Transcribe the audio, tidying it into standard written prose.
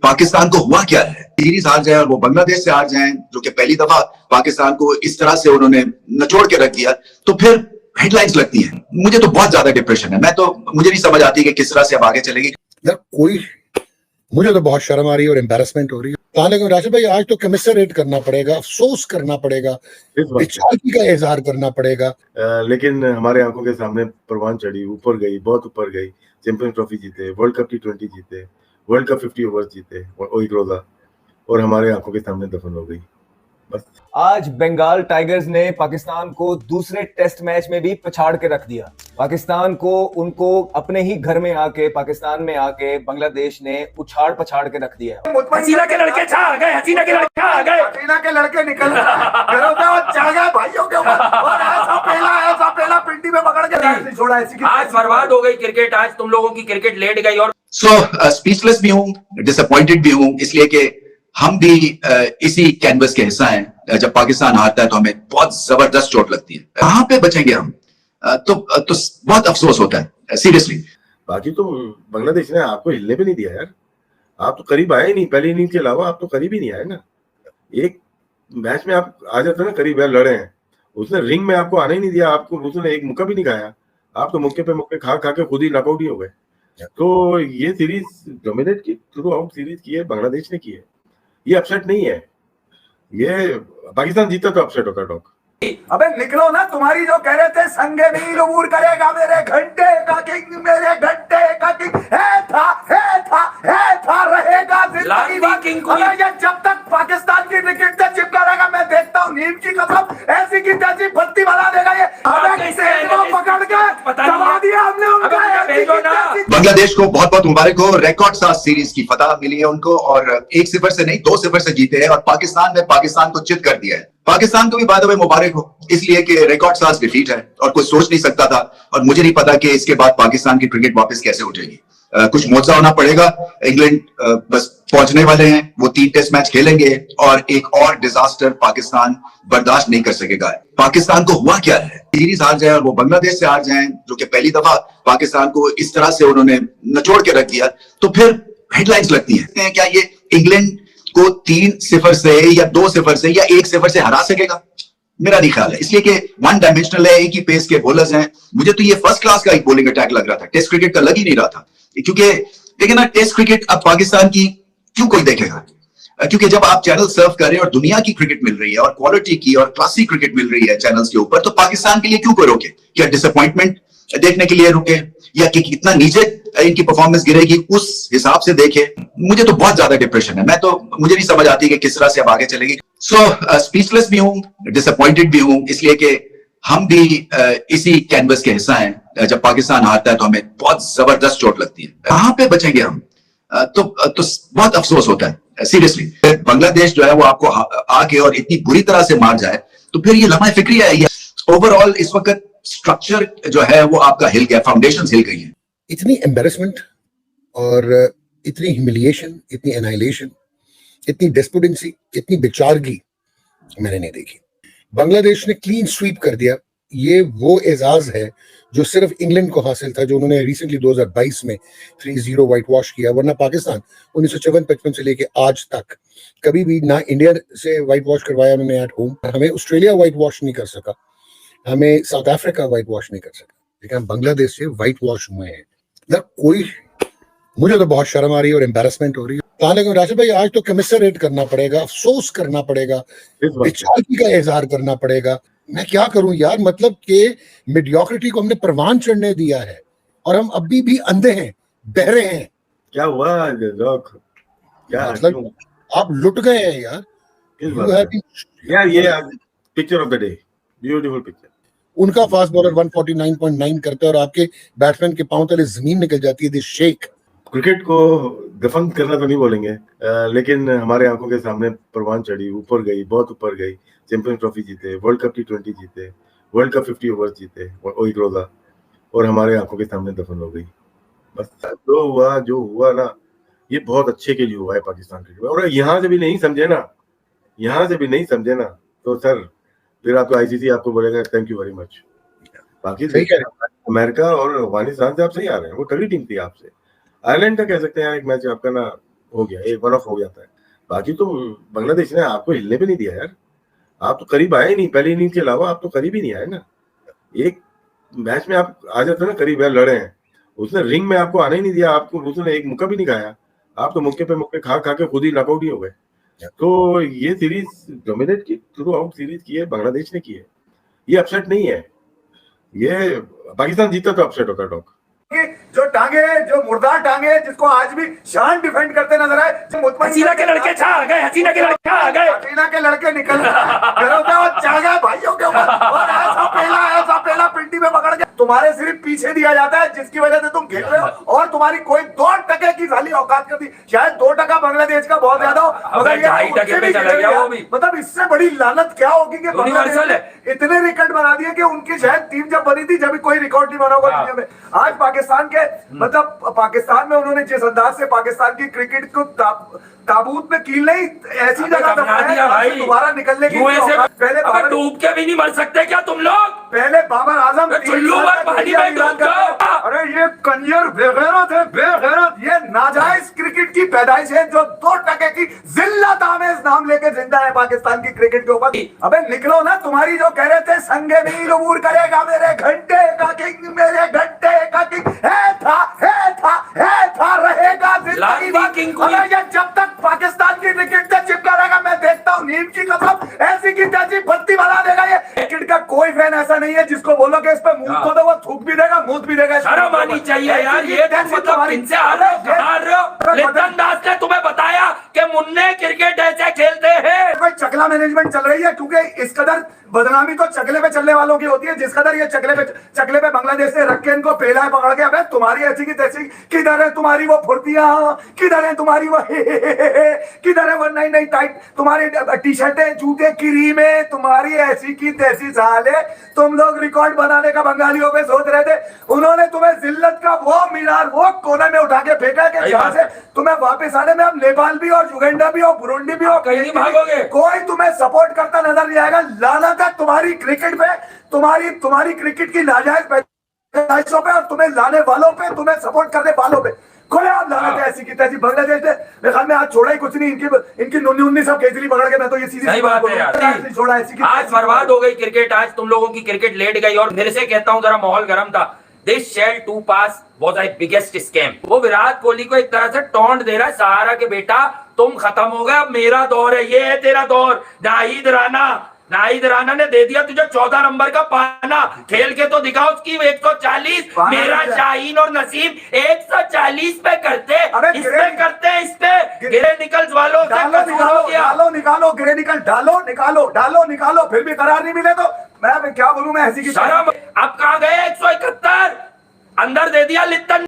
पाकिस्तान को हुआ क्या है, सीरीज हार जाए और वो बांग्लादेश से हार जाएं, जो कि पहली दफा पाकिस्तान को इस तरह से उन्होंने निचोड़ के रख दिया, तो फिर हेडलाइंस लगती हैं। मुझे तो बहुत ज्यादा डिप्रेशन है, मुझे नहीं समझ आती कि किस तरह से अब आगे चलेगी। मुझे तो बहुत शर्म आ रही है और एम्बैरेसमेंट हो रही है। लेकिन राशिद भाई, आज तो कमिसरेट करना पड़ेगा, अफसोस करना पड़ेगा, बेचारगी का इजहार करना पड़ेगा। लेकिन हमारे आंखों के सामने परवान चढ़ी, ऊपर गई, बहुत ऊपर गई, चैंपियंस ट्रॉफी जीते, वर्ल्ड कप T20 जीते, वर्ल्ड कप 50 ओवर्स जीते, और एक रोजा, और हमारे आंखों के सामने दफन हो गई। बस आज बंगाल टाइगर्स ने पाकिस्तान को दूसरे टेस्ट मैच में भी पछाड़ के रख दिया। पाकिस्तान को उनको अपने ही घर में आके, पाकिस्तान में आके बांग्लादेश ने उछाड़ पछाड़ के रख दिया। हसीना के लड़के छा गए, हसीना के लड़के आ गए, हसीना के लड़के निकल घरों से और चढ़ गए भाइयों के ऊपर, और ऐसा पहला पिंडी में पकड़ के छोड़ा। आज बर्बाद हो गई क्रिकेट, आज तुम लोगों की क्रिकेट लेट गई। और स्पीचलेस भी हूँ, डिसअपॉइंटेड भी हूँ, इसलिए कि हम भी इसी कैनवस के हिस्सा हैं। जब पाकिस्तान हारता है तो हमें बहुत जबरदस्त चोट लगती है। कहां पे बचेंगे हम? तो बहुत अफसोस होता है, सीरियसली। बाकी तो बांग्लादेश ने आपको हिलने भी नहीं दिया यार। आप तो करीब आए ही नहीं, पहली इनिंग के अलावा आप तो करीब ही नहीं आए ना। एक मैच में आप आ जाते ना करीब, यार लड़े हैं, उसने रिंग में आपको आने ही नहीं दिया। आपको उसने एक मुक्का भी नहीं खाया, आप तो मुक्के पे मुक्के खा खा के खुद ही नॉकआउट ही हो गए। तो ये सीरीज डोमिनेट की, थ्रू आउट सीरीज की है बांग्लादेश ने की है। ये अपसेट नहीं है, ये पाकिस्तान जीता तो अपसेट होता टॉक। अबे निकलो ना, तुम्हारी जो कह रहे थे संगे नील उबूर करेगा मेरे घंटे का किंग, मेरे घंटे का किंग था रहेगा जिंदगी किंग। ये जब तक पाकिस्तान की क्रिकेट से चिपका रहेगा, मैं देखता हूँ नीम की कसम ऐसी की तैसी बत्ती बना देगा ये। पकड़ के दबा दिया हमने। बांग्लादेश को बहुत बहुत मुबारक हो, रिकॉर्ड साथ सीरीज की फतह मिली है उनको, और 1-0 से नहीं 2-0 से जीते हैं, और पाकिस्तान ने पाकिस्तान को चित कर दिया है। पाकिस्तान को भी बाद में मुबारक हो, इसलिए कि रिकॉर्ड साथ डिफीट है और कोई सोच नहीं सकता था, और मुझे नहीं पता कि इसके बाद पाकिस्तान की क्रिकेट वापस कैसे उठेगी। कुछ मौजा होना पड़ेगा। इंग्लैंड बस पहुंचने वाले हैं, वो 3 टेस्ट मैच खेलेंगे, और एक और डिजास्टर पाकिस्तान बर्दाश्त नहीं कर सकेगा। पाकिस्तान को हुआ क्या है, सीरीज हार जाए और वो बांग्लादेश से हार जाएं, जो कि पहली दफा पाकिस्तान को इस तरह से उन्होंने निचोड़ के रख दिया, तो फिर हेडलाइंस लगती हैं। क्या ये इंग्लैंड को 3-0 से या 2-0 से या 1-0 से हरा सकेगा? मेरा नहीं ख्याल है, इसलिए कि वन डायमेंशनल है, एक ही पेस के बॉलर्स हैं। मुझे तो ये फर्स्ट क्लास का एक बॉलिंग अटैक लग रहा था, टेस्ट क्रिकेट का लग ही नहीं रहा था। क्योंकि देखिए ना, टेस्ट क्रिकेट अब पाकिस्तान की क्यों कोई देखेगा? क्योंकि जब आप चैनल सर्व कर रहे हैं और दुनिया की क्रिकेट मिल रही है और क्वालिटी की और क्लासिक क्रिकेट मिल रही है चैनल्स के ऊपर, तो पाकिस्तान के लिए क्यों कोई रोके? क्या डिसअपॉइंटमेंट देखने के लिए रुके, या कि कितना नीचे इनकी परफॉर्मेंस गिरेगी उस हिसाब से देखे? मुझे तो बहुत ज्यादा डिप्रेशन है, मुझे नहीं समझ आती कि किस तरह से अब आगे चलेगी। स्पीचलेस भी हूँ, डिसअपॉइंटेड भी हूँ, इसलिए कि हम भी इसी कैनवस के हिस्सा हैं। जब पाकिस्तान हारता है तो हमें बहुत जबरदस्त चोट लगती है। कहां पे बचेंगे हम? तो बहुत अफसोस होता है, सीरियसली। बांग्लादेश जो है वो आपको आके और इतनी बुरी तरह से मार जाए, तो फिर ये लम्हा फिक्री है। ओवरऑल इस वक्त स्ट्रक्चर जो है वो आपका हिल गया, फाउंडेशन हिल गई है। इतनी एम्बेरसमेंट और इतनी ह्यूमिलिएशन, इतनी एनाइलेशन, इतनी डेस्पोडेंसी, इतनी बेचारगी मैंने नहीं देखी। बांग्लादेश ने क्लीन स्वीप कर दिया। ये वो एजाज है जो सिर्फ इंग्लैंड को हासिल था, जो उन्होंने रिसेंटली 2022 में 3-0 व्हाइट वॉश किया। वरना पाकिस्तान 1954-55 से लेके आज तक कभी भी ना इंडिया से व्हाइट वॉश करवाया उन्होंने एट होम। हमें ऑस्ट्रेलिया व्हाइट वॉश नहीं कर सका, हमें साउथ अफ्रीका व्हाइट वॉश नहीं कर सका, लेकिन हम बांग्लादेश से व्हाइट वॉश हुए हैं। मुझे तो बहुत शर्म आ रही है और एम्बैरेसमेंट हो रही है। लेकिन राशिद भाई, आज तो कमिसरेट करना पड़ेगा, अफसोस करना पड़ेगा, बेचारगी का इजहार करना पड़ेगा। मैं क्या करूं यार, मतलब कि मीडियोक्रिटी को हमने परवान चढ़ने दिया है और हम अभी भी अंधे हैं, बहरे हैं। क्या हुआ क्या मतलब आप लुट गए हैं यार। ये picture of the day, beautiful picture. उनका फास्ट बॉलर 149.9 करता है और आपके बैट्समैन के पांव तले जमीन निकल जाती है। दिस शेख। क्रिकेट को दफन करना तो नहीं बोलेंगे, लेकिन हमारे आंखों के सामने परवान चढ़ी, ऊपर गई, बहुत ऊपर गई, चैंपियंस ट्रॉफी जीते, वर्ल्ड कप T20 जीते, वर्ल्ड कप 50 ओवर्स जीते, और एक रोजा, और हमारे आंखों के सामने दफन हो गई। बस जो हुआ ना, ये बहुत अच्छे के लिए हुआ है पाकिस्तान क्रिकेट में। और यहाँ से भी नहीं समझे ना तो सर फिर आपको आईसीसी आपको बोलेगा थैंक यू वेरी मच। बाकी अमेरिका और अफगानिस्तान से आप सही आ रहे हैं, वो तगड़ी टीम थी आपसे। आयरलैंड का कह सकते हैं एक मैच आपका ना हो गया, एक वन ऑफ हो जाता है। बाकी तो बांग्लादेश ने आपको हिलने भी नहीं दिया यार। आप तो करीब आए ही नहीं, पहली इनिंग के अलावा आप तो करीब ही नहीं आए ना। एक मैच में आप आ जाते ना करीब यार, लड़े हैं, उसने रिंग में आपको आने ही नहीं दिया, आपको उसने एक मुक्का भी नहीं खाया, आप तो मुक्के पे मुक्के खा खा के खुद ही नॉकआउट ही हो गए। तो ये सीरीज डोमिनेट की थ्रू आउट सीरीज की है, बांग्लादेश ने की है, ये अपसेट नहीं है। ये पाकिस्तान जीता तो अपसेट होता डॉक। जो टांगे, जो मुर्दार टांगे, जिसको आज भी शान डिफेंड करते नजर आए, हसीना के लड़के छा गए, हसीना के लड़के आ गए, हसीना के लड़के निकल घरों से और चढ़ गए भाइयों के ऊपर, और ऐसा पहला पिंडी में पकड़ के तुम्हारे सिर्फ पीछे दिया जाता है, जिसकी वजह से तुम खेल रहे हो, और तुम्हारी कोई 2% की साली औकात करती, शायद 2% बांग्लादेश का बहुत ज्यादा हो, मगर ये 2.5% पे चला गया वो भी। मतलब इससे बड़ी लानत क्या होगी कि बांग्लादेश ने इतने रिकॉर्ड बना दिए कि उनकी शायद टीम जब बनी थी जब कोई रिकॉर्ड नहीं बना होगा दुनिया में। आज पाकिस्तान के मतलब पाकिस्तान में उन्होंने जिस अंदाज से पाकिस्तान की क्रिकेट को ताबूत में कील नहीं ऐसी जगह दोबारा निकलने की, पहले डूब के भी नहीं मर सकते क्या तुम लोग? पहले बाबर आजम पानी में डूब जाओ। अरे ये कंजर बेगैरत है, बेगैरत, ये नाजायज क्रिकेट की पैदाइश है जो 2% की जिल्लत आमेज नाम लेके जिंदा है पाकिस्तान की क्रिकेट के ऊपर। अबे निकलो ना, तुम्हारी जो कह रहे थे संगे मील अबूर करेगा मेरे घंटे का किंग, मेरे घंटे का किंग, है था रहेगा जिंदगी किंग। अबे ये जब तक पाकिस्तान की क्रिकेट से चिपका रहेगा, मैं देखता हूँ नीम की कसम ऐसी की तैसी भर्ती बना देगा ये। क्रिकेट का कोई फैन ऐसा नहीं है जिसको बोलो कि इस पे मुंह तो दो, वो थूक भी देगा, मुंह भी देगा। शर्म आनी चाहिए यार, ये तो मतलब इनसे हार रहे हो। लिटन दास ने तुम्हें बताया कि मुन्ने क्रिकेट ऐसे खेलते हैं। कोई चकला मैनेजमेंट चल रही है, क्योंकि इस कदर बदनामी तो चकले पे चलने वालों की होती है, जिस कदर ये चकले पे बांग्लादेश ने रख के इनको पहला पकड़ के, अबे तुम्हारी ऐसी की तैसी, किधर है तुम्हारी वो फुर्तियां, किधर है तुम्हारी वो किधर है वो नई नई टाइट तुम्हारी टी शर्टें, जूते, क्रीमें, तुम्हारी ऐसी की तैसी साले। तुम लोग रिकॉर्ड बनाने का बंगालियों पे सोच रहे थे, उन्होंने तुम्हें जिल्लत का वो मीनार वो कोने में उठा के फेंका कि जहां से तुम्हें वापस आने में अब नेपाल भी और युगांडा भी और बुरुंडी भी और कहीं नहीं भागोगे, कोई तुम्हें सपोर्ट करता नजर नहीं आएगा। लानत है तुम्हारी क्रिकेट पे, तुम्हारी क्रिकेट की नाजायज पैदाइशों पे और तुम्हें लाने वालों पे, तुम्हें सपोर्ट करने वालों पे खुले आप लानत है ऐसी की तैसी। बांग्लादेश ने मेरे ख्याल में आज छोड़ा ही कुछ नहीं, इनकी नुन्नी सब केजरी पकड़ के, मैं तो ये सीधी सही बात है यार, छोड़ा ऐसी की। आज बर्बाद हो गई क्रिकेट, आज तुम लोगों की क्रिकेट लेट गई। और फिर से कहता हूं, जरा माहौल गर्म था। This shall to pass was a biggest scam. वो विराट कोहली को एक तरह से टॉन्ट दे रहा है सहारा के बेटा तुम खत्म हो गए, अब मेरा दौर है, ये है तेरा दौर। नाहिद राणा ने दे दिया तुझे 14 नंबर का पाना, खेल के तो दिखा उसकी 140। मेरा शाहीन और नसीम 140 पे करते, इस पे करते, इस पे गिरे निकल्स वालों से निकालो गिरे निकल, निकालो फिर भी करार नहीं मिले तो मैं क्या बोलूं, मैं ऐसी की शर्म। अब कहां गए 171 अंदर दे दिया लिप्टन।